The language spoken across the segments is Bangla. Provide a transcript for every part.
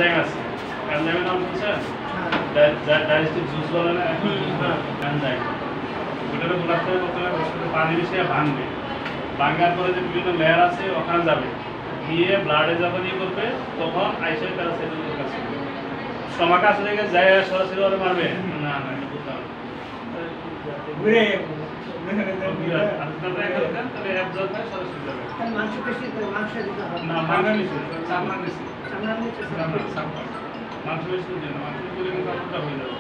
এনজাইম আছে, এনজাইমের নাম শুনছেন? ডাইজেস্টিভ জুস বলে না, এখন জুস না, এনজাইম। ওটাকে গোলাপ করে প্রথমে পানি মিশিয়ে ভাঙবে, ভাঙার পরে যে বিভিন্ন লেয়ার আছে ওখানে যাবে, গিয়ে ব্লাডে যখন ই করবে তখন আইসে প্যারাসাইটের কাছে স্টমাক আসলে যায় সরাসরি ওরা মারবে না, না এটা বুঝতে হবে ঘুরে আপনারা এখানে দেন তাহলে অ্যাবজর্ব হয় সরাসরি যাবে। মাংসপেশি তো মাংস দিতে হবে না, মাংস নিচে, চামড়া নিচে, চামড়ার নিচে মাংসপেশি দিন, মাংসপেশি দিলে কিন্তু আপনারটা হয়ে যাবে।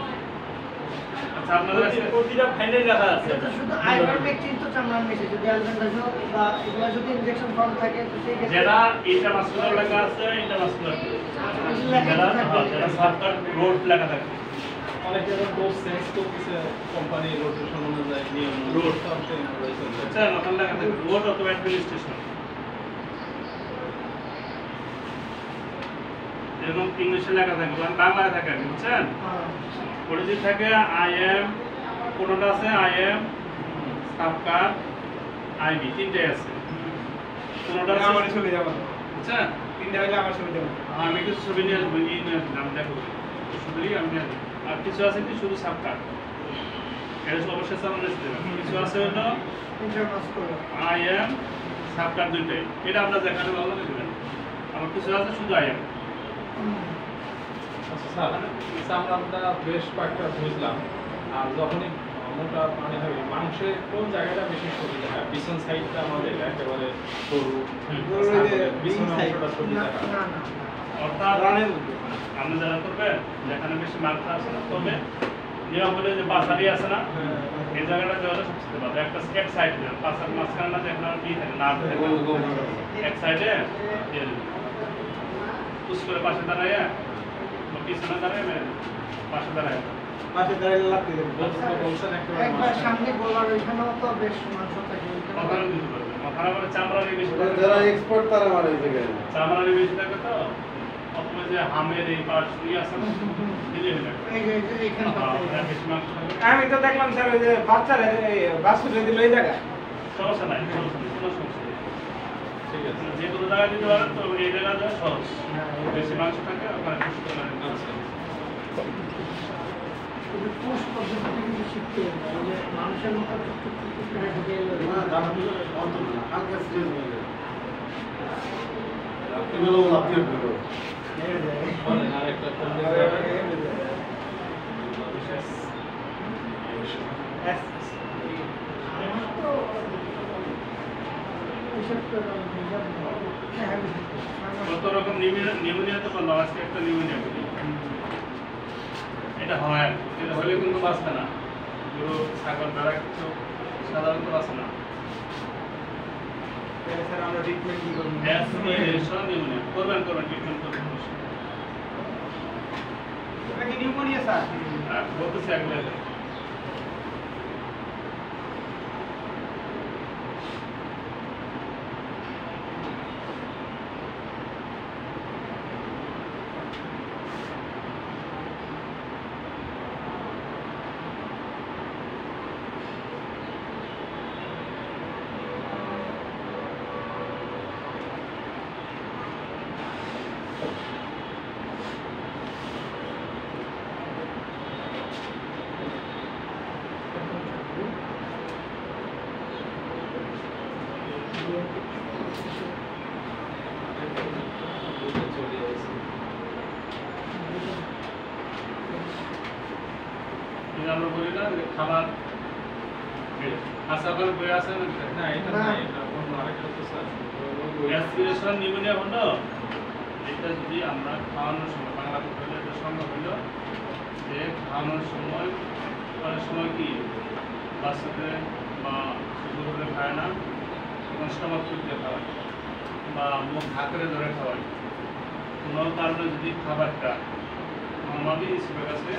আচ্ছা, আপনাদের কাছে প্রতিটা ফাইনাল রাখা আছে, এটা শুধু আইভারমেকটিন তো চামড়ার নিচে, যদি অ্যালবেন্ডাজোল বা এগুলো যদি ইনজেকশন ফর্ম থাকে তো সেই ক্ষেত্রে যেটা ইন্টারমাসকুলার লেখা আছে, ইন্টারমাসকুলার যেটা সাবকাট রোড লেখা থাকে, অনেক জায়গায় ডোজ চেঞ্জ করতেছে কোম্পানি রোটেশন অনুযায়ী নিয়ম রোড সামথিং রয়েছে। আচ্ছা, ওখানে লেখা থাকে রোড অথবা অ্যাডমিনিস্ট্রেশন, এরকম ইংলিশে লেখা থাকে, বাংলায় থাকে, বুঝছেন? পরিচিত থাকে আই এম, কোনটা আছে আই এম, সাবকাট, আইবি, তিনটে আছে। কোনটা আছে আমার চলে যাব, বুঝছেন? তিনটা হলে আমার চলে যাব। আমি কিছু ছবি নিয়ে আসবো, এই নিয়ে আসবো, আমি দেখো শুধুই আমি নিয়ে আসবো। আর কিছু আছে কি শুধু সাবকাট, এটা অবশ্যই সামনে আসতে হবে। কিছু আছে হলো ইন্টারমাসকুলার আই এম, সাবকাট দুইটাই, এটা আমরা দেখাতে ভালো দেবেন। আমার কিছু আছে শুধু আই এম। আচ্ছা স্যার, আমরা বেশ কয়েকটা বুঝলাম। আর যখনই মোটা মানে হয় মাংসে কোন জায়গাটা বেশি সুবিধা হয়? পিছন সাইডটা আমাদের একেবারে সরু, পিছন অংশটা সুবিধা হয়। না না অর্থাৎ আপনি যারা করবেন যেখানে বেশি মাংস আছে না, তবে নিয়ম হলে যে বাসারি আছে না, এই জায়গাটা দেওয়া সবচেয়ে ভালো। একটা এক সাইড দেন, পাশার মাঝখানে না যেখানে কি থাকে না থাকে, এক সাইডে দিয়ে দেবেন। পুশ করে পাশে দাঁড়ায় বা পিছনে দাঁড়ায়, পাশে দাঁড়ায়, পাশে দাঁড়িয়ে লাগতে দেবে। বলছেন একবার একেবারে সামনে গোলার ওইখানেও তো বেশ মাংস থাকে, ওখানে দিতে পারবেন। ওখানে আবার চামড়ারই বেশি থাকে, যারা এক্সপার্ট তারা মারে এই জায়গায়। চামড়ারই বেশি থাকে তো, অথবা যে হামের এই পার্টস আছে না, দিলে হয়ে যাবে। এই যে এইখানে হ্যাঁ, বেশি মাংস থাকে, আমি তো দেখলাম স্যার ওই যে বাচ্চারা বাচ্চা দিল এই জায়গায়। সমস্যা নাই, সমস্যা নেই, কোনো সমস্যা নেই। ঠিক আছে। যে কোনো জায়গায় দিতে পারেন, তো এই জায়গায় দেওয়া সহজ। বেশি মাংস থাকে ওখানে পুশ করে নেন। পুষ পদ্ধতিটা কিন্তু শিখতে হবে, এই যে মানুষের মতো টুকটুক করে ঢুকে এলো না, দাঁড়ানো অন্তত না, হালকা স্ট্রেস হয়ে যায়। আপনি বলো, আপনি বলো। বলেন আরেকটা কোন কত রকম নিউমোনিয়া তো করলাম, আজকে একটা নিউমোনিয়া করি। এটা হয়, এটা হলে কিন্তু বাঁচবে না, গরু ছাগল ভেড়া কিছু সাধারণত বাঁচে না। স্যার আমরা ট্রিটমেন্ট কি করব? নিউমোনিয়া করবেন ট্রিটমেন্ট করবেন। এটা কি নিউমোনিয়া স্যার? বলতেছি একলে আমরা বলি না যে খাবার আশা করে বই আছে না এটা না, এটা অন্য আরেকটা তো স্যার অ্যাসপিরেশন নিউমোনিয়া হলো, এটা যদি আমরা খাওয়ানোর সময় বাংলা কথা হলে এটা সম্ভব হলো যে খাওয়ানোর সময় অনেক সময় কি বাচ্চাদের বা শিশুদের খায় না, তখন স্টমাক ফুলতে খাওয়ায় বা মুখ হাঁকড়ে ধরে খাওয়ায়। কোনো কারণে যদি খাবারটা আমাদের হিসেবে কাছে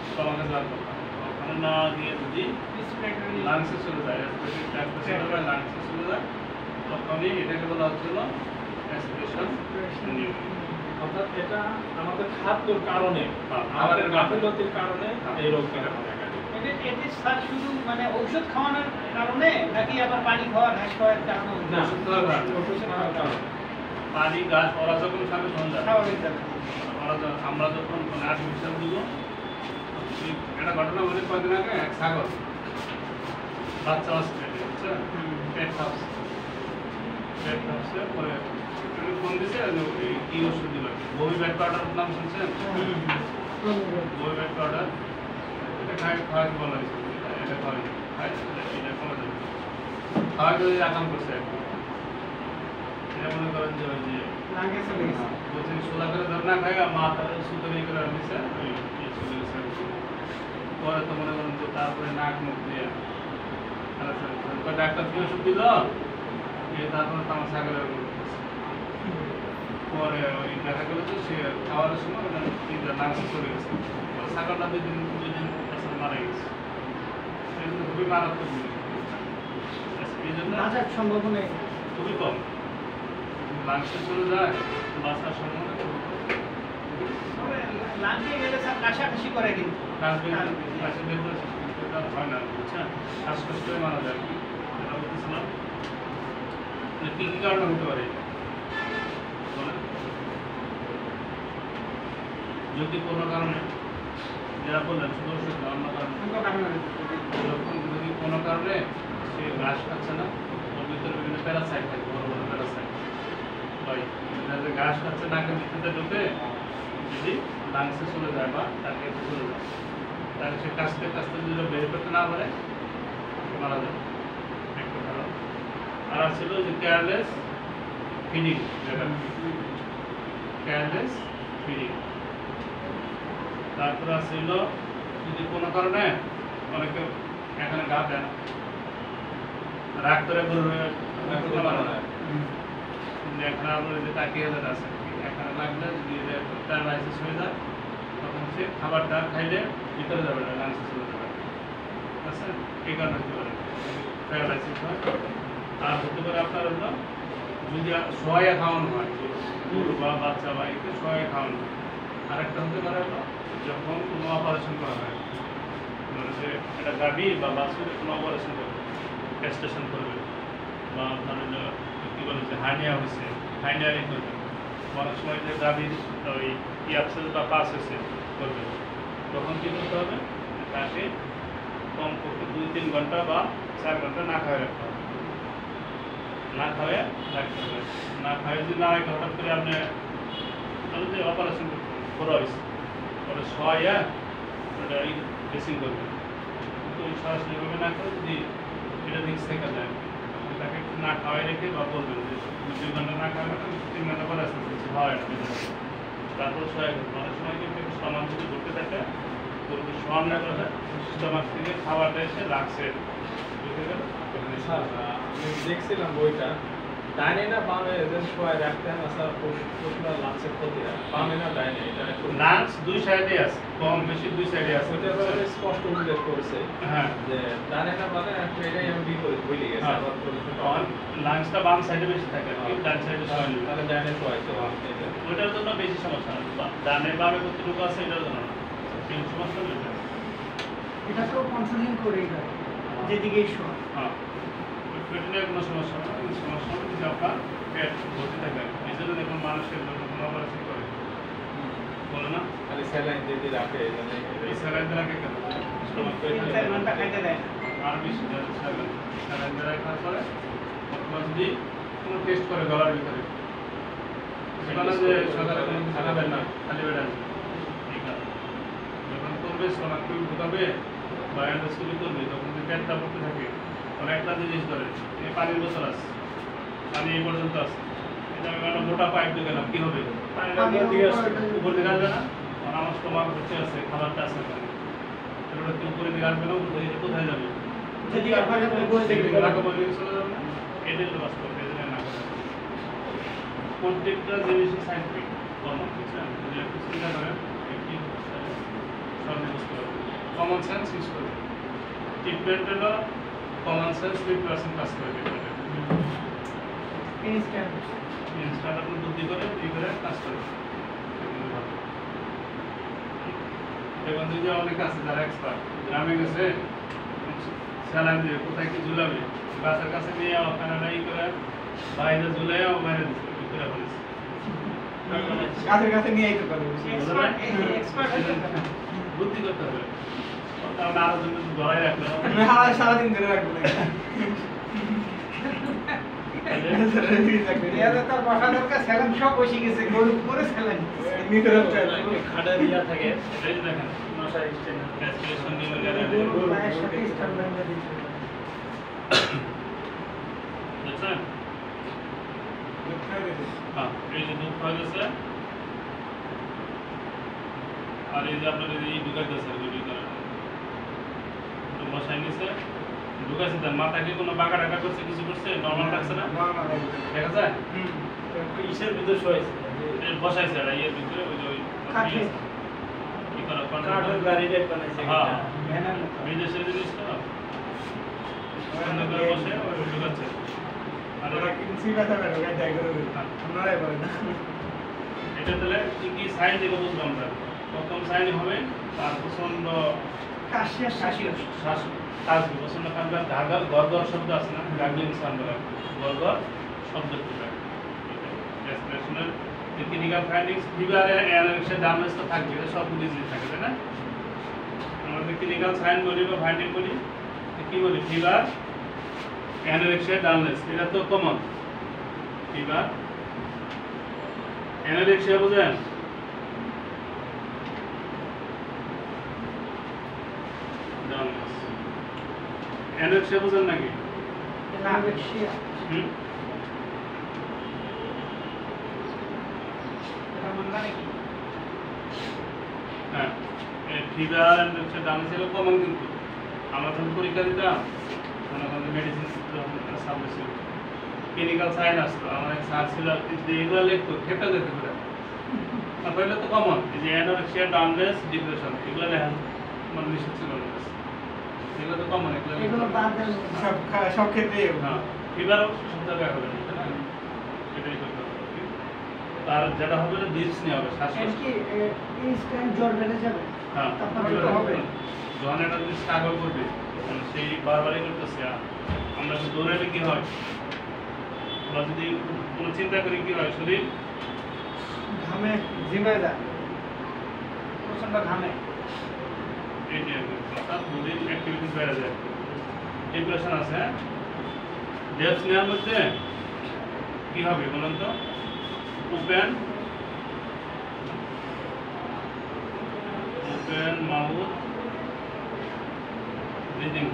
স্টমাকে যাওয়ার কথা, ওখানে না গিয়ে যদি লাংসে চলে যায়, লাংসে চলে যায়, তখনই এটাকে বলা হচ্ছিল অ্যাসপিরেশন নিউমোনিয়া। অর্থাৎ এটা আমাদের খাদ্যর কারণে খাবারের গাফিলতির কারণে এই রোগটা দেখা যায়। এটি স্যার শুধু মানে ঔষধ খাওয়ানোর কারণে নাকি আবার পানি খাওয়া ঘাস খাওয়ার কারণে? না, ওষুধ খাওয়ার কারণে। ওষুধ খাওয়ার কারণে। পানি গাছ ওরা যখন খাবে তখন যাবে, স্বাভাবিক ব্যাপার। ওরা আমরা যখন মানে আর্টিফিশিয়াল দিব একটা ঘটনা বলে কয়েকদিন আগে এক ছাগল বাচ্চা হসপিটালে বুঝছেন পেট খাপছে পরে ফোন দিছে কি ওষুধ দিল বমি ব্যাট পাউডার নাম শুনছেন বমি ব্যাট পাউডার এটা খাওয়াই বলা হয়েছে এটা খাওয়াই এটা কমে যাবে খাওয়াই যদি আকাম করছে এটা মনে করেন যে ওই যে বলছেন সোলা করে ধর না খাই মা তারা সুতরে করে দিচ্ছে পরে তো মনে করেন যে তারপরে নাক মুখ দিয়ে ডাক্তার কি ওষুধ দিল তারপরে তো আমার ছাগলের পরে ওই দেখা গেল যে সে খাওয়ার সময় নাক চলে গেছে ছাগলটা দুই দিন মারা গেছে খুবই মারাত্মক এই জন্য বাঁচার সম্ভাবনা খুবই কম লাংসে চলে যায় বাঁচার সম্ভাবনা খুবই কম লাঞ্চে গেলে স্যার কাশাকাশি করে কিন্তু হয় না বুঝছেন শ্বাসকষ্ট হয়ে মারা যায় কি এটা বলতেছিলাম কি কি কারণে হতে পারে যদি কোনো কারণে যারা বললেন শুধু ওষুধ না অন্য কারণে যখন যদি কোনো কারণে সে ঘাস খাচ্ছে না ওর ভিতরে বিভিন্ন প্যারাসাইট থাকে বড় বড় প্যারাসাইট হয় ঘাস খাচ্ছে নাকের ভিতরে ঢুকে যদি লাংসে চলে যায় বা তাকে চলে যায় তাহলে সে কাছতে কাছতে যদি বের করতে না পারে মারা যায় একটা কারণ আর ছিল যে কেয়ারলেস ফিডিং যেটা কেয়ারলেস ফিডিং তারপরে ছিল যদি কোনো কারণে অনেকে এখানে গা দেয় না রাগ করে এখানে আপনার যে তাকিয়ে আছে এখানে লাগলে যদি প্যারালাইসিস হয়ে যায় তখন সে খাবারটা খাইলে ভিতরে যাবে না লাংসে চলে যাবে আচ্ছা এই কারণে হতে পারে প্যারালাইসিস হয় আর হতে পারে আপনার হলো যদি সোয়া খাওয়ানো হয় গরু বা বাচ্চা বা একে সোয়া খাওয়ানো হয় আরেকটা হতে পারে হলো যখন কোনো অপারেশন করা হয় মানে যে একটা গাভী বা বাছুর কোনো অপারেশন করবে ক্যাস্ট্রেশন করবে বা আপনার হলো কী বলে যে হার্নিয়া হয়েছে হার্নিয়ারিং করবে অনেক সময় যে গাভীর ওই ইয়াপসেস বা পাস হয়েছে করবে তখন কী করতে হবে তাকে কমপক্ষে 2-3 ঘন্টা বা 4 ঘন্টা না খাওয়াই রাখতে হবে না খাওয়াই রাখতে হবে না খাওয়াই যদি না রাখে হঠাৎ করে আপনি যে অপারেশন করা হয়েছে ওটা শোয়া ওটা ড্রেসিং করবে কিন্তু ওই সরাসরিভাবে না করে যদি এটা রিক্স থেকে যায় তাকে একটু না খাওয়াই রেখে বা বলবেন যে 2 ঘন্টা না খাওয়াই 3 ঘন্টা পরে আসতে হয় না তারপর সহায় করবে অনেক সময় কিন্তু একটু স্টমাক যদি ঘুরতে থাকে গরুকে শোয়ান না করে স্টমাক থেকে খাওয়াটা এসে লাগছে আমি দেখছিলাম বইটা ডাইনে না বামে এদের সবাই রাখতে হয় স্যার পশুরা লাঞ্চের ক্ষতি হয় বামে না ডাইনে এটা একটু লাঞ্চ দুই সাইডে আছে কম বেশি দুই সাইডে আছে ওইটা ব্যাপারে স্পষ্ট উল্লেখ করেছে হ্যাঁ যে ডাইনে না বামে একটু এটাই আমি ভুলে গেছি আবার লাঞ্চটা বাম সাইডে বেশি থাকে আর কি ডান সাইডে সবাই তাহলে ডাইনে সবাই তো ওইটার জন্য বেশি সমস্যা না ডানে বামে কতটুকু আছে এটার জন্য না তিন সমস্যা নেই এটা তো কন্ট্রোলিং করেই যায় যেদিকেই শোয়া হ্যাঁ পেটে নিয়ে কোনো সমস্যা না কিন্তু সমস্যা হলে যদি আপনার পেট ভর্তি থাকে এই জন্য দেখুন মানুষের জন্য কোনো অপারেশন করে বলে না খালি স্যালাইন যদি রাখে এই স্যালাইন রাখে কেন স্টমাক পেট 3-4 ঘন্টা খাইতে দেয় আর বেশি স্যালাইন রাখার পরে অথবা যদি কোনো টেস্ট করে গলার ভিতরে সেখানে যে সকালে কোনো কিছু খাবেন না খালি পেট আছে ঠিক আছে যখন করবে স্টমাক পেট ঢুকাবে বা এন্ডোস্কোপি করবে তখন যদি পেটটা ভর্তি থাকে তখন একটা জিনিস ধরে এই পানির বোতল আছে পানি এই পর্যন্ত আছে এটা আমি একটা মোটা পাইপ দিয়ে গেলাম কী হবে পানিটা উপর দিকে আসবে না কারণ আমার স্টমাক ভর্তি আছে খাবারটা আছে ওটা কি উপরে দিকে আসবে না উপর দিকে কোথায় যাবে যেদিকে আপনাকে বলে দেখবে চলে যাবে না এদের বাস্তব এদের না প্রত্যেকটা জিনিসই সাইন্টিফিক কমন বুঝছেন যদি একটু চিন্তা করেন একটি সব ইউজ করবে কমন সেন্স ইউজ করবে ট্রিটমেন্ট হলো কমন সেন্স 3% কাজ করে ইনস্ট্যান্ট ইনস্ট্যান্ট আপনি বুদ্ধি করে কাজ করে এখন যদি অনেক আছে যারা এক্সপার্ট গ্রামে গেছে স্যালাইন দিয়ে কোথায় কি ঝুলাবে গাছের কাছে নিয়ে ওখানে নাই করে বাইরে ঝুলাই বাইরে দিচ্ছে ভিতরে ফেলেছে কাছে কাছে নিয়ে আইতে পারবে এক্সপার্ট বুদ্ধি করতে হবে তাহলে আরো জন্য ধরাই রাখলো সারাদিন ধরে রাখবো না তার বসা দরকার স্যালান সব বসে গেছে গরু করে স্যালান নিতে রাখতে খাড়া দিয়া থাকে এই যে দেখেন মশারি স্ট্যান্ড ক্যালকুলেশন নিয়ে গরুর পায়ের সাথে স্টার বান্ধা দিচ্ছে দেখছেন হ্যাঁ এই যে দুধ খাওয়া গেছে আর এই যে আপনার এই ঢুকাইতেছে ভিডিও করে তো বসাই নিছে ঢুকাইছে তার মাথাকে কোনো বাঁকা টাকা করছে কিছু করছে নর্মাল রাখছে না দেখা যায় ইসের ভিতর শোয়াইছে এই বসাইছে এটা ইয়ের ভিতরে ওই যে ওই কাঠে। কি করা কাঠের গাড়ি টাইপ বানাইছে হ্যাঁ ভ্যানের মতো। বিদেশের জিনিস তো সুন্দর করে বসে ওই ঢুকাচ্ছে আর ওরা কিনছি কথা বের গায় যাই করে আপনারাই বলেন না এটা তাহলে কি কি সাইন দেখে বুঝলাম আমরা প্রথম সাইন হবে তার প্রচন্ড কাশিয়ার শাসিয়ার শ্বাস কাশবে প্রচন্ড কাশবে আর ঘাগর গড়গড় শব্দ আছে না গাগলিং সাউন্ড বলে গড়গড় শব্দ করে রেসপিরেশনের টেকনিক্যাল ফাইন্ডিংস ফিভারে অ্যানারেক্সিয়া ডামনেস তো থাকবে এটা সব ডিজিজ থাকে তাই না আমরা টেকনিক্যাল সাইন বলি বা ফাইন্ডিং বলি কি বলি ফিভার অ্যানারেক্সিয়া ডামনেস এটা তো কমন ফিভার অ্যানারেক্সিয়া বুঝেন ডামনেস অ্যানারেক্সিয়া বুঝেন নাকি অ্যানারেক্সিয়া হুম এটা মানে কি হ্যাঁ ফিভার অ্যানারেক্সিয়া ডামনেস এগুলো কমন কিন্তু আমরা যখন পরীক্ষা দিতাম মনে করেন মেডিসিন সাবজেক্ট ক্লিনিক্যাল সাইন আসতো আমার এক স্যার ছিল যে এগুলো লিখতো খেতে যেতে পারে তাহলে তো কমন এই যে অ্যানোরেক্সিয়া ডামনেস ডিপ্রেশন এগুলো লেখা মানে নিশ্চিত ছিল না এগুলো তো কমন এগুলো এগুলো বাদ দেন সব ক্ষেত্রেই হ্যাঁ ফিভারও সব জায়গায় হবে না তাই না? এটাই করতে হবে তার যেটা হবে না ডিপস নিয়ে হবে এর শ্বাসকষ্ট কি ইনস্ট্যান্ট জ্বর বেড়ে যাবে হ্যাঁ তারপরে তো হবে। যখন এটা যদি স্ট্রাগল করবে মানে সেই বারবারই করতেছে আমরা যদি দৌড়াইলে কি হয় আমরা যদি কোনো চিন্তা করি কি হয় শরীর ঘামে জিমে যায় প্রচন্ড ঘামে এই যে অর্থাৎ বডির অ্যাক্টিভিটিস বেড়ে যায় ডিপ্রেশন আছে হ্যাঁ ডেপস নেওয়ার মধ্যে কি হবে বলুন তো open mouth breathing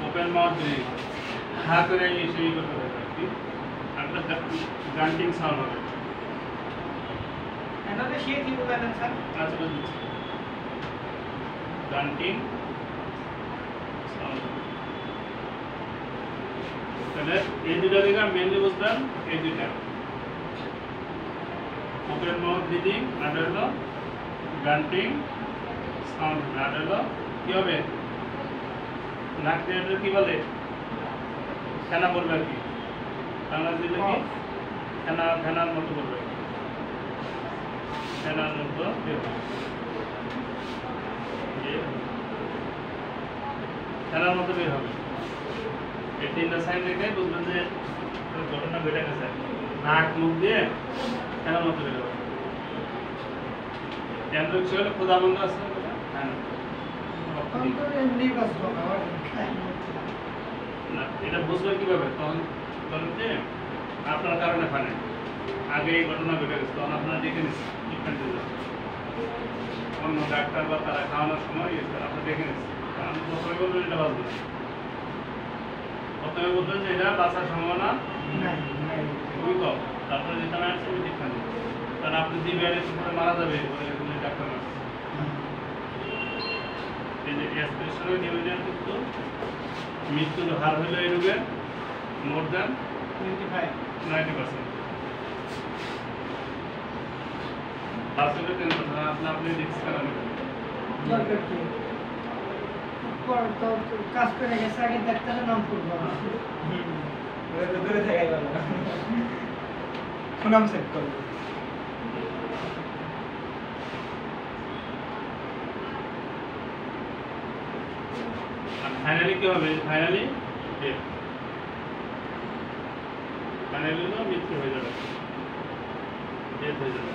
open mouth breathing হা করে সেই করতে হবে আর কি একটা গান্টিং সাউন্ড হবে অ্যানারেক্সিয়া কি বলেন স্যার আচ্ছা বুঝছি গান্টিং সাউন্ড তাহলে এই দুটা দিকে মেনলি বুঝবেন এই দুইটা ওপেন মাউথ ব্রিদিং আর হলো গান্টিং সাউন্ড আর হলো কি হবে নাক দিয়ে কি বলে ফেনা বলবে আর কি বাংলা দিলে কি ফেনা ফেনার মতো বলবে ফেনার মতো বের হবে। ফেনার মতো বের হবে এই তিনটা সাইন দেখে বুঝবেন যে ঘটনা ঘটে গেছে নাক মুখ দিয়ে ফেনার মতো বের হবে অ্যান্ড্রয়েড হলে খোদা বন্ধ আছে হ্যাঁ অন্তর এমনি বাঁচবো না না এটা বুঝবে কিভাবে তখন তখন যে আপনার কারণে ফানে আগে এই ঘটনা ঘটে গেছে তখন আপনারা দেখে নিচ্ছেন ট্রিটমেন্ট দিল অন্য ডাক্তার বা তারা খাওয়ানোর সময় আপনি দেখে নিচ্ছেন আমি প্রথমে বলবেন এটা বাঁচবে না প্রথমে বলবেন যে এটা বাঁচার সম্ভাবনা নাই নাই খুবই কম তারপরে যেটা না আছে ট্রিটমেন্ট দিন কারণ আপনি দিবেন পরে মারা যাবে বলে এগুলো ডাক্তার আছে এই যে অ্যাসপিরেশনাল নিউমোনিয়ার কিন্তু মৃত্যুর হার হলো এই রোগের মোর দ্যান 90%। আসলে আপনি রিস্ক করেন দরকার কি পর তো কাজ করে গেছে আগে ডাক্তারের নাম করবো না দূরে থাকাই ভালো সুনাম সেট করবো আর ফাইনালি কি হবে ফাইনালি ফাইনালি মৃত্যু হয়ে যাবে, ডেথ হয়ে যাবে।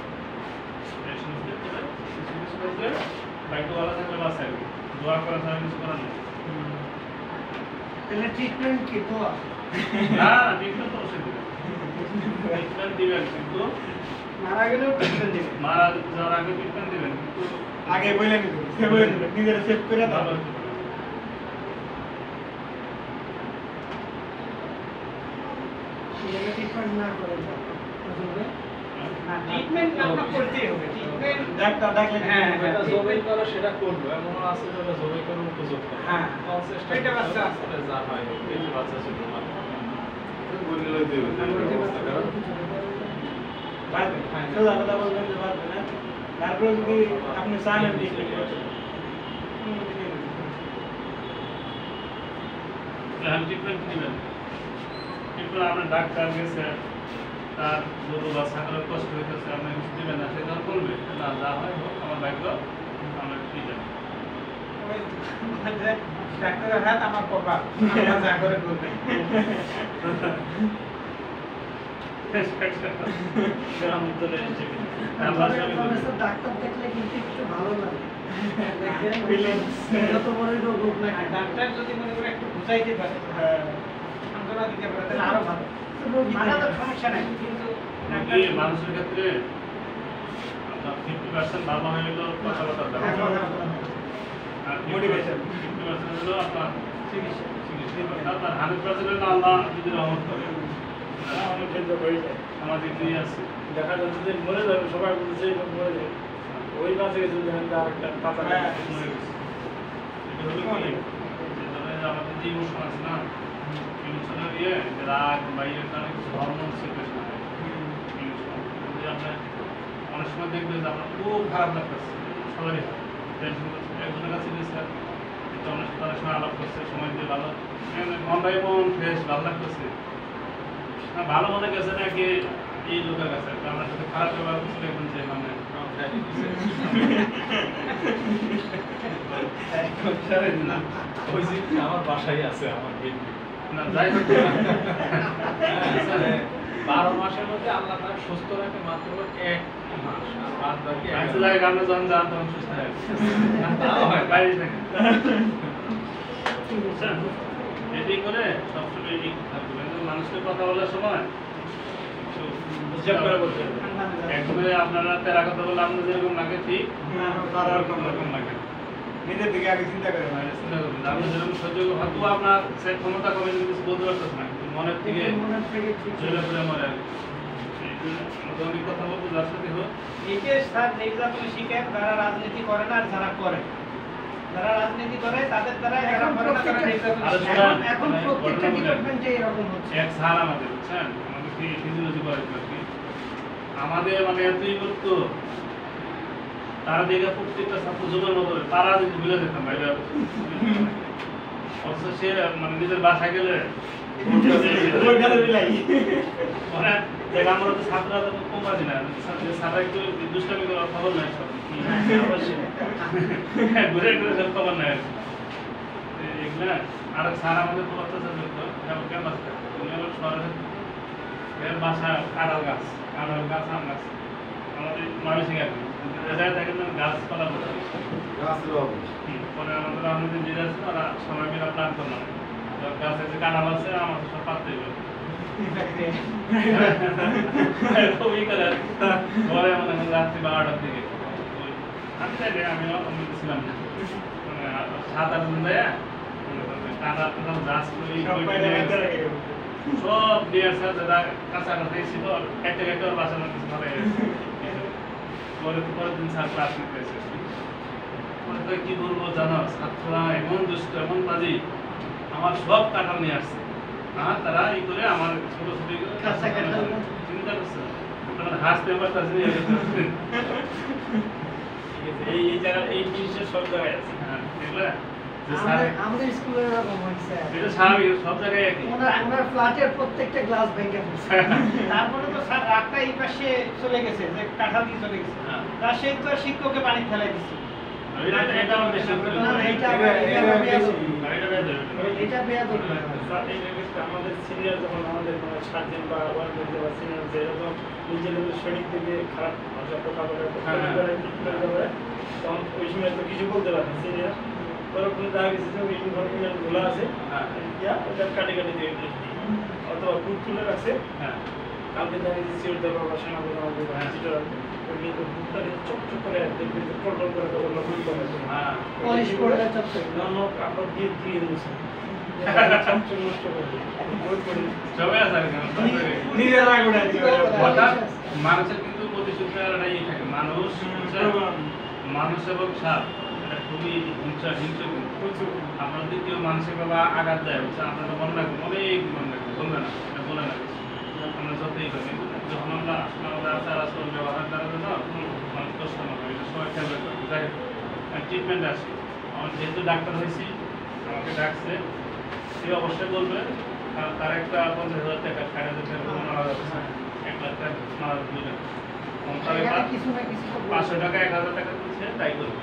এই সমস্ত ক্ষেত্রে কিছু কিছু ক্ষেত্রে ভাগ্যবালা থাকলে বাঁচায়, দোয়া করা ছাড়া কিছু করার নেই। তাহলে ট্রিটমেন্ট কি তো না, ট্রিটমেন্ট তো অবশ্যই দিবেন, ট্রিটমেন্ট দিবেন, কিন্তু মারা গেলেও ট্রিটমেন্ট দিবে। মারা যাওয়ার আগে ট্রিটমেন্ট দিবেন, কিন্তু আগে বলে নিবে, সেভ করে নিবে, নিজের সেভ করে দাও। ভালো হতে পারে। ট্রিটমেন্ট না করে বুঝবে না, ট্রিটমেন্ট আপনার করতেই হবে। ট্রিটমেন্ট ডাক্তার ডাকলে হ্যাঁ, এটা জবাই করা সেটা করবো, এমন আছে যারা জবাই করার উপযুক্ত। হ্যাঁ, তখন চেষ্টা এটা করতে বাচ্চা হবে, যা হয় হোক, এই যে বাচ্চা ছিল না। বলে লইতে হবে যে অবস্থা খারাপ। পারবে, সোজা কথা বলবেন যে পারবে না। তারপরে যদি আপনি চান আমি ট্রিটমেন্ট করতে এখন ট্রিটমেন্ট দিবেন, ট্রিটমেন্ট আপনার ডাক্তার গেছে, তার গরু বা ছাগলের কষ্ট হইতেছে, আপনি কিছু দিবেন না, সে তখন বলবে না যা হয় হোক আমার ভাগ্য, আমরা ঠিক আছে। ডাক্তারের হাত আমার কপাল, আমরা যা করে করবে। ডাক্তার দেখলে কিন্তু একটু ভালো লাগে যত বড় রোগ না আর ডাক্তার যদি মনে করে একটু বুঝাইতে পারে, সান্ত্বনা দিতে পারে, তাহলে আরো ভালো। মানা তো সমস্যা নাই, কিন্তু রোগী মানুষের ক্ষেত্রে আপনার 50% ভালো হয়ে গেল কথাবার্তা দেওয়া, আর Motivation. 50% হলো আপনার চিকিৎসা, আপনার 100% হলো আল্লাহ যদি রহমত করে। অনেক ক্ষেত্রে হয়ে যায়। সামাজিক নিয়ে আছে, দেখা যাচ্ছে যে মরে যাবে, সবাই বলছে এই লোক মরে যাবে, ওই বাসে গেছে আরেকটা পাতা মরে গেছে। এটা হলো কি, যে ধরেন আমাদের যে ইমোশন আছে না, ইমোশনের ইয়ে যে রাগ বা ইয়ের কারণে কিছু হরমোন সিক্রেশন হয়। যদি আপনার অনেক সময় দেখবেন যে আপনার খুব খারাপ লাগতেছে, সবারই হয়, টেনশন করছে, একজনের কাছে গেছে, কিন্তু অনেক সময় আলাপ করছে, সময় দিয়ে ভালো মনটা এমন ফ্রেশ ভালো লাগতেছে, ভালো মনে গেছে নাকি এই লোকের কাছে আপনার সাথে খারাপ ব্যবহার করছে, এখন যে মানে ওই যে আমার বাসায় আছে আমার বেবি। না যাই হোক, মানে 12 মাসের মধ্যে আল্লাহ তার সুস্থ রাখে মাত্র 1 মাস, আর বাদ বাকি আচ্ছা যাই হোক, আমরা যখন যান তখন সুস্থ হয়, তাও হয়। বাইরে থাকে। বুঝছেন? এটি করে সবসময় এটি থাকবে, মানুষকে কথা বলার সময় একটু হিসাব করে বলতে হবে। একবারে আপনারা তেরা কথা বলে আপনার যেরকম লাগে ঠিক ওরকম লাগে। নিজের দিকে আগে চিন্তা করে মানে চিন্তা করবেন, আপনি যেরকম সহ্য হয়তো আপনার সে ক্ষমতা কমে যদি কিছু বলতে পারতেছে না, কিন্তু মনের থেকে মনের থেকে ঠিক জেলে পড়ে মরে আর কি। এই জন্য যখনই কথা বলবো যার সাথে হোক, নিজে স্যার নির্যাতন শিখেন যারা রাজনীতি করে না আর যারা করে। যারা রাজনীতি করে তাদের দ্বারা যারা করে না তারা নির্যাতন আরে শিখে। শোনা- এখন প্রত্যেকটা ডিপার্টমেন্টে এরকম হচ্ছে এক স্যার আমাদের বুঝছেন, আমাদের ফিজিওলজি কলেজ আর কি, আমাদের মানে এতই করতো, তারা দেখে প্রত্যেকটা ছাত্র জোগাড় মতো তারা যদি ভুলে যেতাম ভাই, অথচ সে মানে নিজের বাসায় গেলে ওইটারে বিলাই। মানে দেখ আমরা তো ছাত্ররা তো কম বাজি না, ছাত্রা একটু দুষ্টামি করার খবর নাই সব ঘুরে ঘুরে সব খবর নাই আর কি। এগুলা আর স্যার আমাদের খুব অত্যাচার করতো, ক্যাম্পাস থাকতো, উনি হলো শহরে থাকতো, এর বাসা কাঁঠাল গাছ, আম গাছ আমাদের ময়মনসিং আর কি, যায় দেখেন না গাছপালা বোঝা। গাছের অভাব। পরে আমাদের আমাদের যে আছে ওরা সবাই মিলে প্ল্যান করলাম, গাছে যে কাঁঠাল আছে আমাদের সব পাততে গেল খুবই করে ঘরে আমাদের রাত্রি 12টার দিকে আমি তাই আমিও ছিলাম না, 7-8 জন যায় কাঁঠাল টাঁঠাল গাছ সব ডিয়ার স্যার যারা কাছাকাছি ছিল একটা একটা ওর বাসার মধ্যে ভালো পরের দিন স্যার ক্লাস নিতে এসে পরে তো কি বলবো জানো, ছাত্ররা এমন দুষ্ট এমন বাজি, আমার সব কাঁঠাল নিয়ে আসছে, তারা এই করে আমার ছোট ছোট কাঁচা কাঁঠাল। চিন্তা করছে তখন হাসতে পারতেছে নিয়ে গেছে। এই জায়গা এই জিনিসটা সব জায়গায় আছে। হ্যাঁ এগুলা যে স্যার আমাদের স্কুলে এরকম হয়েছে এটা স্বাভাবিক, সব জায়গায় একই। আমরা ফ্ল্যাটের প্রত্যেকটা গ্লাস ভেঙে ফেলছি তারপরে তো স্যার রাগটা এই পাশে চলে গেছে, যে কাঁঠাল দিয়ে চলে গেছে। হ্যাঁ। রাজশাহী তো আর শিক্ষককে পানি ফেলাই দিচ্ছে। এটা আমার বেশি না, এটা বেয়াদব। এটা বেয়াদব। স্যার, এই জিনিসটা আমাদের সিনিয়র যখন আমাদের সার্জেন বা সিনিয়র যেরকম নিজেদের শরীর থেকে খারাপ ভাষা কথা বলে তখন ওই সময় তো কিছু বলতে পারে সিনিয়র ওরকম দেখা গেছে যে ইনফরমেশন গুলো আছে ওটা কাটে কাটে দিয়ে অথবা গ্রুপ তুলে রাখছে কালকে দেখা গেছে সিওর দেওয়া বা সেনাপতি আমাদের চকচক করে দেখবে যে কন্ট্রোল করে ওগুলো ভুল করে পলিশ করে চকচক। আপনার দিয়ে দিয়ে দিয়েছে সবাই আছে আর কেন নিজের রাগ উঠাই অর্থাৎ মানুষের কিন্তু প্রতিশোধের ইয়ে থাকে মানুষ মানুষ এবং সাপ এটা খুবই হিংসা কিন্তু আপনার যদি কেউ মানসিকভাবে আঘাত দেয় হচ্ছে আপনারা মনে রাখবেন অনেক মনে রাখবেন বলবে না এটা বলে না আমরা যতই করি যখন আমরা আসলে আমাদের আচার আচরণ ব্যবহার করার জন্য মানুষ কষ্ট না হয় এটা সবাই খেয়াল রাখবে যাই হোক ট্রিটমেন্ট আসি আমার যেহেতু ডাক্তার হয়েছি আমাকে ডাকছে সে অবশ্যই বলবে কারণ তার একটা 50,000 টাকা 60,000 টাকা মারা যাচ্ছে 1 লাখ টাকা মারা যাবে এখানে কিছু না কিছু তো 500 টাকা 1,000 টাকা দিচ্ছে তাই করবে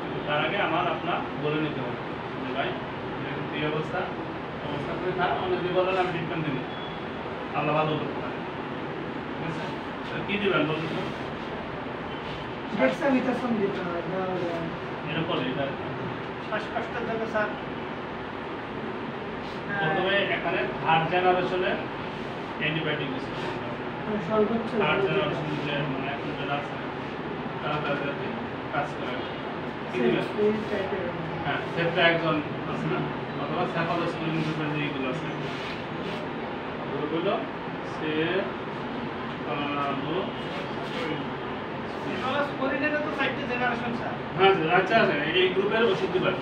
কিন্তু তার আগে আমার আপনার বলে নিতে হবে যে ভাই এরকম এই অবস্থা করে থাক অন্য যদি বলেন আমি ট্রিটমেন্ট দিই আল্লাহ ভালো করতে পারে ঠিক আছে কি দিবেন বলুন তো ডেক্সামিথাসোন দিতে হয়। এরকম এটা শ্বাসকষ্টের জন্য স্যার প্রথমে এখানে থার্ড জেনারেশনের অ্যান্টিবায়োটিক দিচ্ছে সর্বোচ্চ থার্ড জেনারেশন যে মানে এখন যারা আছে তারা তাদের কাজ করে কি দিবেন হ্যাঁ সেটা একজন আছে না অথবা সেফালোস্পিরিন গ্রুপের যে এগুলো আছে ওগুলো সে স্পোরিনের তো 4টি জেনারেশন স্যার হ্যাঁ আচ্ছা আচ্ছা এই গ্রুপের ওষুধ দিবেন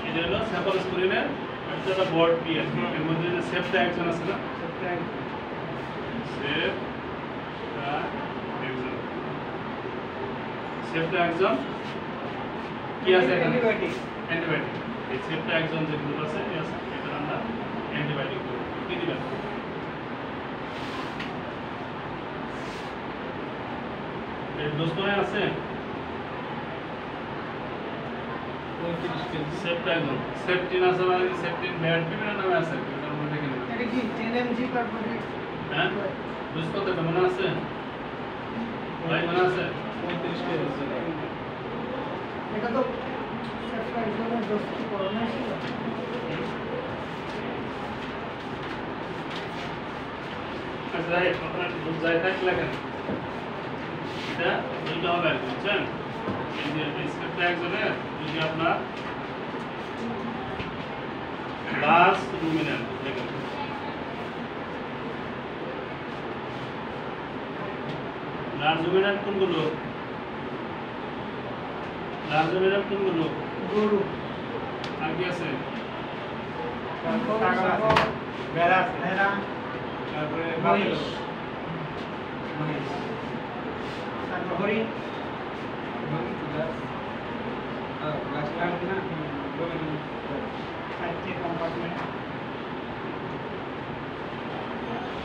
এটা হলো সেফালোস্পিরিনের একটা বোর্ড পি আছে এর মধ্যে যে সেফটা একজন আছে না সেফটা একজন কি আছে এখানে অ্যান্টিবায়োটিক এই সেফটা একজন যে গ্রুপ আছে এটা আমরা অ্যান্টিবায়োটিক কি দিবেন এই ডোজ করে আছে সেফটা একজন সেফটিন আছে মানে সেফটিন ব্যাড বিভিন্ন নামে আছে এটার মধ্যে কি নেবেন এটা কি 10 mg পার বডি? হ্যাঁ ডোজ কতটা মনে আছে ভাই মনে আছে 35 কেজি এটা তো সেফ্রাইজোনের ডোজ কি করোনা ছিল? আচ্ছা আপনার ডোজ যায় থাকলে কেন এটা দুইটা হবে আর কি, বুঝছেন এই যে সেফটা একজনের যদি আপনার লাস রুমিনেন্ট দেখেন লাস রুমিনেন্ট কোনগুলো লাস রুমিনেন্ট কোনগুলো গরু আর কি আছে ভেড়া তারপরে মহিষ তারপর হরিণ চারটে কম্পার্টমেন্ট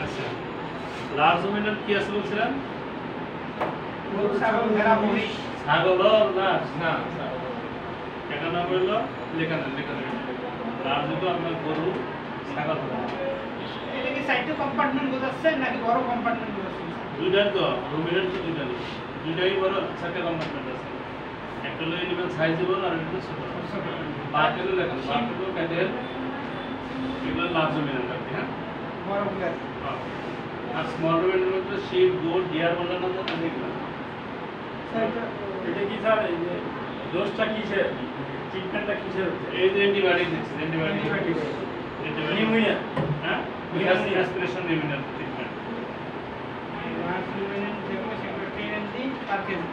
আচ্ছা লাস রুমিনেন্ট কি আছে বলছিলেন গরু ছাগল ভেড়া মহিষ ছাগল লাস না এখানে নাম হইল লেখানো লাস হইল আপনার গরু ছাগল এটা কি চারটে কম্পার্টমেন্ট বোঝাচ্ছে নাকি বড় কম্পার্টমেন্ট বোঝাচ্ছে দুইটাই তো রুমিনেন্ট তো দুইটাই বড় চারটে কম্পার্টমেন্ট আছে একটা হলো এনিম্যাল সাইজ বড় আর একটা ছোট বাট হলো লেখানো বাট হলো ক্যাটেল এগুলো লার্জ রুমিনেন্ট আর কি হ্যাঁ বড় গুলো আর স্মল রুমিনেন্টের মধ্যে শিপ গোট ডিয়ার বললাম না তো দেখলাম এটা কি স্যার এই যে দোষটা কিসের ট্রিটমেন্টটা কিসের হচ্ছে এই যে অ্যান্টিবায়োটিক দিচ্ছে অ্যান্টিবায়োটিক নিউমোনিয়া হ্যাঁ অ্যাসপিরেশন নিউমোনিয়া ট্রিটমেন্ট যেগুলো সেগুলো 10 mg পার কেজি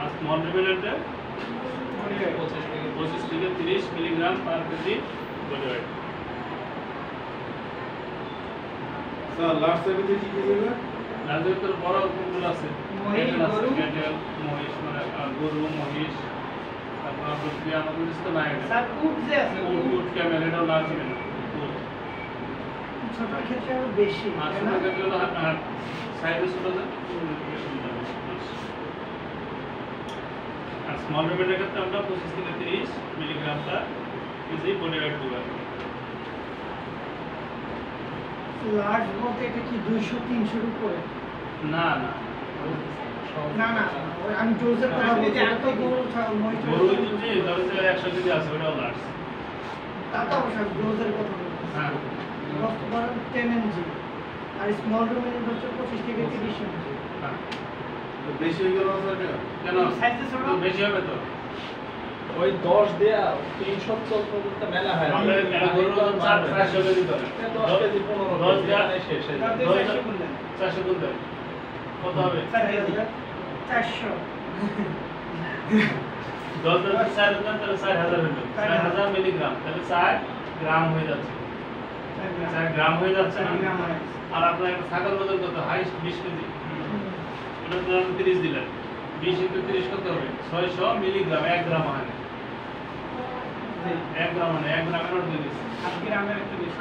আর স্মল রুমিনেন্টে 25 থেকে 25 থেকে 30 milligram per KG body weight sir last সার্ভিসে কি কি দেবে রাজের তোর বড় কোনগুলো আছে মহিষ, ক্যাটেল আছে, গরু। ক্যাটেল মহিষ মানে গরু মহিষ তারপর আপনার কি আমাদের তো নাই স্যার উট যে আছে উট ক্যামেল এটাও লার্জ রুমিনেন্ট ছোট ক্ষেত্রে আরো বেশি আর তাই ছোট না? ক্ষেত্রে হলো সাইডে ছোট যে স্মল রুমের ক্ষেত্রে আমরা 25 থেকে 30 মিলিগ্রামটা কেজি বডি ওয়েট দিব। লার্জ বলতে এটা কি 200-300 উপরে? না না না না ওই আমি ডোজের কথা বলছি, এটা তো গরু মহিষ গরু যদি ধরো যে 100 কেজি আছে ওটাও লার্জ। তা তো অবশ্যই ডোজের কথা বলছি। হ্যাঁ রক্ত ধরেন 10 mg আর স্মল রুমের হচ্ছে 25 থেকে 30 mg। হ্যাঁ বেশি হয়ে গেল স্যার এটা? কেন সাইজে ছোট একটু বেশি হবে তো? ওই 10 দেয়া 300 পর্যন্ত মেলা হয় আমরা গরু 400 কেজি ধরে 10 কেজি 15 10 দেয়া শেষ হয়ে দশ যায়। দিয়ে 400 করলেন। 400 গুণ দেয় কত হবে? 400 10 দেয়া 4 দেন তাহলে 4000 হলো 4000 মিলিগ্রাম, তাহলে 4 গ্রাম হয়ে যাচ্ছে। 4 গ্রাম হয়ে যাচ্ছে না? আর আপনার একটা ছাগল ওজন কত? হাইস্ট 20 কেজি, ওটা তো 30 দিলেন, 20 × 30 কত হবে? 600 মিলিগ্রাম। 1 গ্রাম হয় না, 1 গ্রাম হয় না, 1 গ্রামের নোট দিয়ে দিচ্ছি। আজকের আমের একটু বেশি।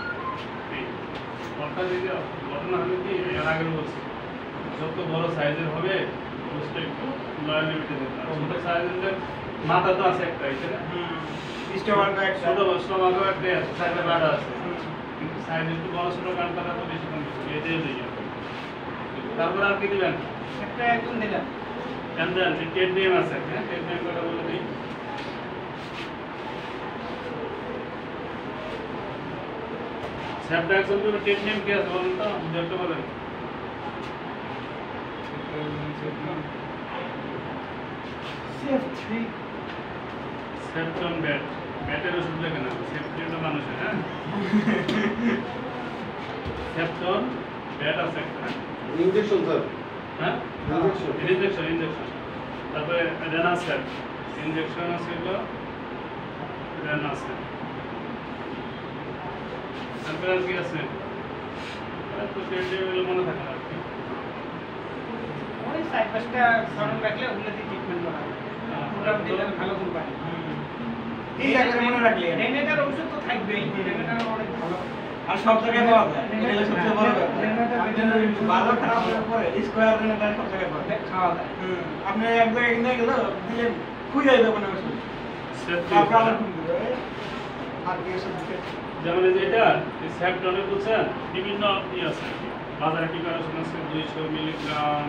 অর্থাৎ এই যে ঘটনা হলো কি, এর আগে বলছি, যত বড় সাইজের হবে বুঝতে একটু লয়াল লিমিটে দিতে হবে। ছোট সাইজের মাথা তো আছে একটা, এই না? ছোট স্টমাকও একটা আছে, সাইডে বাড়া আছে, কিন্তু সাইজ একটু বড় ছোট কারণ তারা তো বেশি কম এটাই দিয়ে যাবে। তারপর আর কি দিবেন? একটা একদম দিলাম। দেন টেড নেম আছে, হ্যাঁ টেড নেম কথা বলে দিই। স্যাপডাক্সের টেড নেম কি আছে বলুন তো, দেখতে বলেন। CF3 সেপ্টন ব্যাট, ব্যাটের ওষুধ লেখে না, সেপ্টনটা মানুষের, হ্যাঁ সেপ্টন ব্যাট আছে একটা, ইনজেকশন স্যার, হ্যাঁ ইনজেকশন। ইনজেকশন। তারপরে রেনাসেট ইনজেকশন আছে, এগুলো রেনাসেট। তারপরে আর কি আছে? আর তো এগুলো মনে থাকে না আর কি। ওই 4-5টা সরণ রাখলে ওগুলো দিয়ে ট্রিটমেন্ট করা হবে। মোটামুটি তাহলে ভালো কোম্পানি। এই জায়গায় মনে রাখলে রেনেটার ওষুধ তো থাকবেই, রেনেটার অনেক ভালো। আর সব জায়গায় পাওয়া যায়, এটা সবচেয়ে বড় ব্যাপার। রেনেটা ভালো খারাপ হওয়ার পরে স্কোয়ার রেনেটার সব জায়গায় পাওয়া যায়। খাওয়া যায়। আপনি এক জায়গায় কিনে গেল দিলেন খুঁজে যাবে না ওষুধ, সেপ্টন, তারপর আবার ফোন দিবে আর কি ওষুধ দিতে। যেমন এই যে এটা সেপ্টনে বুঝছেন বিভিন্ন ই আছে, বাজারে প্রিপারেশন আছে 200 মিলিগ্রাম,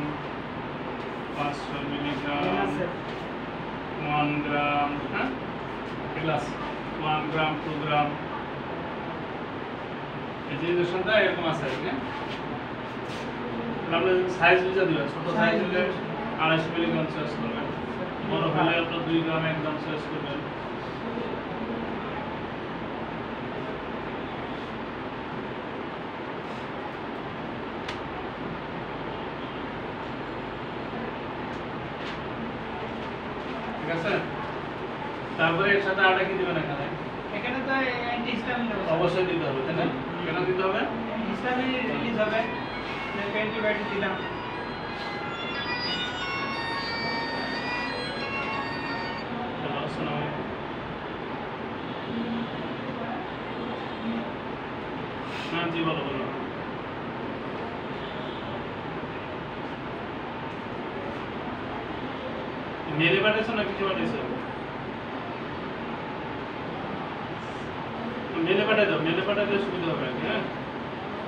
500 মিলিগ্রাম, রেনাসেট 1 গ্রাম, হ্যাঁ এগুলো আছে 1 গ্রাম, 2 গ্রাম। এই যে ইনজেকশনটা এরকম আছে আর কি, হ্যাঁ আপনি সাইজ বুঝে দিবেন। ছোট সাইজ হলে 250 মিলিগ্রাম চয়েস করবেন, বড় হলে আপনার 2 গ্রাম 1 গ্রাম চয়েস করবেন। ঠিক আছে, তারপরে এর সাথে আটা কি দিবেন এখানে? এখানে তো অ্যান্টিহিস্টামিন দেবো। অবশ্যই দিতে হবে, তাই না? কেন দিতে হবে? হিস্টামিন রিলিজ হবে, অ্যান্টিবায়োটিক দিলাম। চলো, আসসালামু আলাইকুম। হ্যাঁ জি বলো বলো। মেলে পাঠাইছো না কিছু পাঠাইছো? মেলে পাঠাই দাও, মেলে পাঠাইলে সুবিধা হবে আর কি, হ্যাঁ।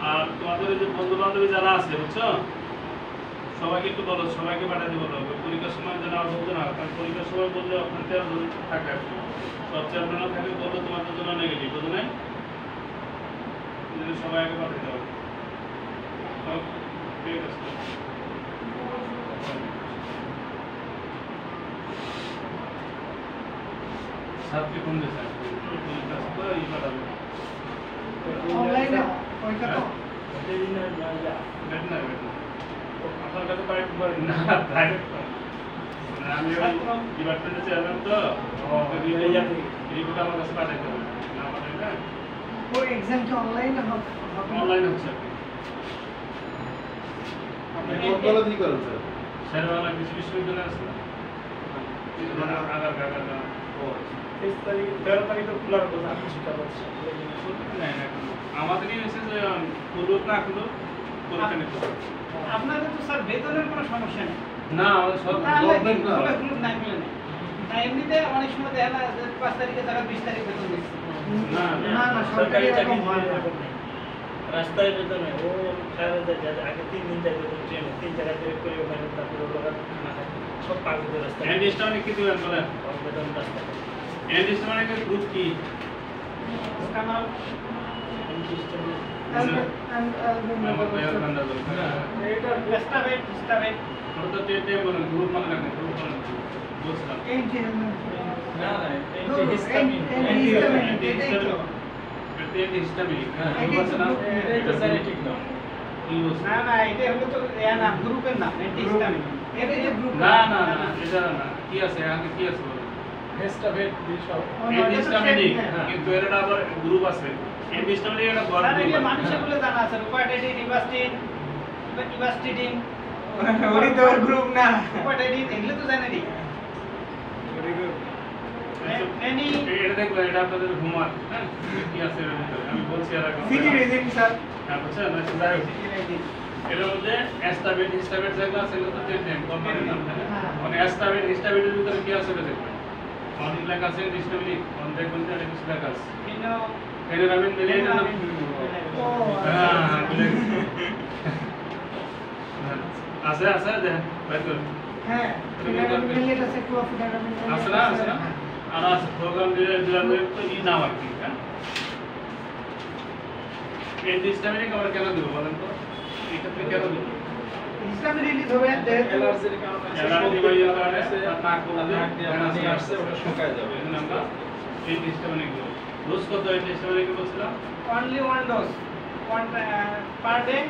আর তোমাদের এই যে বন্ধু বান্ধবী যারা আছে বুঝছো, সবাইকে একটু বলো, সবাইকে পাঠাতে বলো। পরীক্ষার সময় যেন আর বলতে না, কারণ পরীক্ষার সময় বললে আপনার 13 জন থাকে আর কি, সব চেয়ারম্যানরা থাকে বললে তোমাদের জন্য নেগেটিভ, বুঝো নাই? সবাই আগে পাঠাতে হবে। ঠিক আছে, ছাত্রী কোন দেশে ই পাঠাবে অনলাইনে ওইটা তো ভেটেনারি আপনার কাছে প্রাইভেট করেন না, প্রাইভেট করেন। আমি ওই ডিপার্টমেন্টের চেয়ারম্যান তো, রিপোর্ট আমার কাছে পাঠাইতে হবে, না পাঠাইলে ওই এক্সাম কি অনলাইনে হবে? অনলাইনে হচ্ছে। আপনি কোন কলেজে করেন স্যার? শেরবাংলা কৃষি বিশ্ববিদ্যালয় আছে না, আগার কাকা ও 13 তারিখ তো খোলার কথা শিক্ষা করছে। আমাদেরই হয়েছে যে খুলুক না খুলুক পরীক্ষা নিতে হবে। আপনাদের তো স্যার বেতনের কোনো সমস্যা নেই। না আমাদের সব তাহলে গভর্নমেন্ট না। খুলে না খুলে নেই। না এমনিতে অনেক সময় দেখা না যে 5 তারিখে তারা 20 তারিখ বেতন দিচ্ছে। না না না সরকারি সরকারি চাকরি এরকম হয় না। এরকম নেই। রাস্তায় বেতন নেই, ও খারাপ যায় আগে 3 দিন যায় বেতন ট্রেনে 3 জায়গায় ট্রেন করে ওখানে তারপরে ওরা খানা খায় সব পাগলের রাস্তায় এন্ড স্টামে কি দিবেন বলেন? ওর বেতন রাস্তায় এন্ড স্টামে গ্রুপ কি? কামাল আমার ভাইয়ের বান্দা বলে। এটা এস্টাবেট ওটা তো টেটে বলেন গ্রুপ মানে লাগে গ্রুপ মানে বুঝলাম। না না এই হিস্টামিন এতে হিস্টামিন হ্যাঁ, কি বলছ না? এটা জেনেটিক না কি বলছ? না না এটা হলো তো এর নাম গ্রুপের নাম এন্টিস্টামিন এটা যে গ্রুপ না না না এটা না কি আছে আগে কি আছে বলেন? হেস্টাভেট বিশপ এন্টিস্টামিনিক কিন্তু এর আবার গ্রুপ আছে। এন্টিস্টামিনিক একটা বড় স্যার এগুলো গ্রুপ মানুষের বলে জানা আছে রুপাটাইডিন ইভাস্টিডিন ওরি তো গ্রুপ না রুপাটাইডিন এগুলো তো জানেনই এনি এটা দেখবেন এটা আপনাদের হোমওয়ার্ক হ্যাঁ কি আছে এর ভিতরে আমি বলছি আর এখন সিটি রেজিম স্যার হ্যাঁ বুঝছেন না যাই হোক এর মধ্যে অ্যাস্টাবেট হিস্টাবেট যেগুলো আছে সেগুলো তো টেন কোম্পানির নাম তাই না? মানে অ্যাস্টাবেট হিস্টাবেটের ভিতরে কি আছে দেখবেন অনেক লেখা আছে হিস্টামিনিক অন দেখবেন যে অনেক কিছু লেখা আছে ইনো ফেনোরামিন মিলে এটা নাম ও হ্যাঁ বুঝে গেছি। আছে আছে দেখেন বাইর করুন হ্যাঁ মিলেট আছে ক্লোফিডার আছে না আছে না আর আছে প্রোগ্রাম ডিজাইনের তো ই নাম আর কি হ্যাঁ এন্টিস্টামিনিক আমরা কেন দেবো বলেন তো এই ক্ষেত্রে কেন দেবো ইসলামে রিলিজ হবে যেহেতু অ্যালার্জির কারণে অ্যালার্জি বা ইয়ের কারণে নাক দিয়ে পানি আসছে ওটা শুকায় যাবে এই জন্য আমরা এন্টিস্টামিনিক দেবো ডোজ কত এন্টিস্টামিনিক বলছিলাম only one dose one per day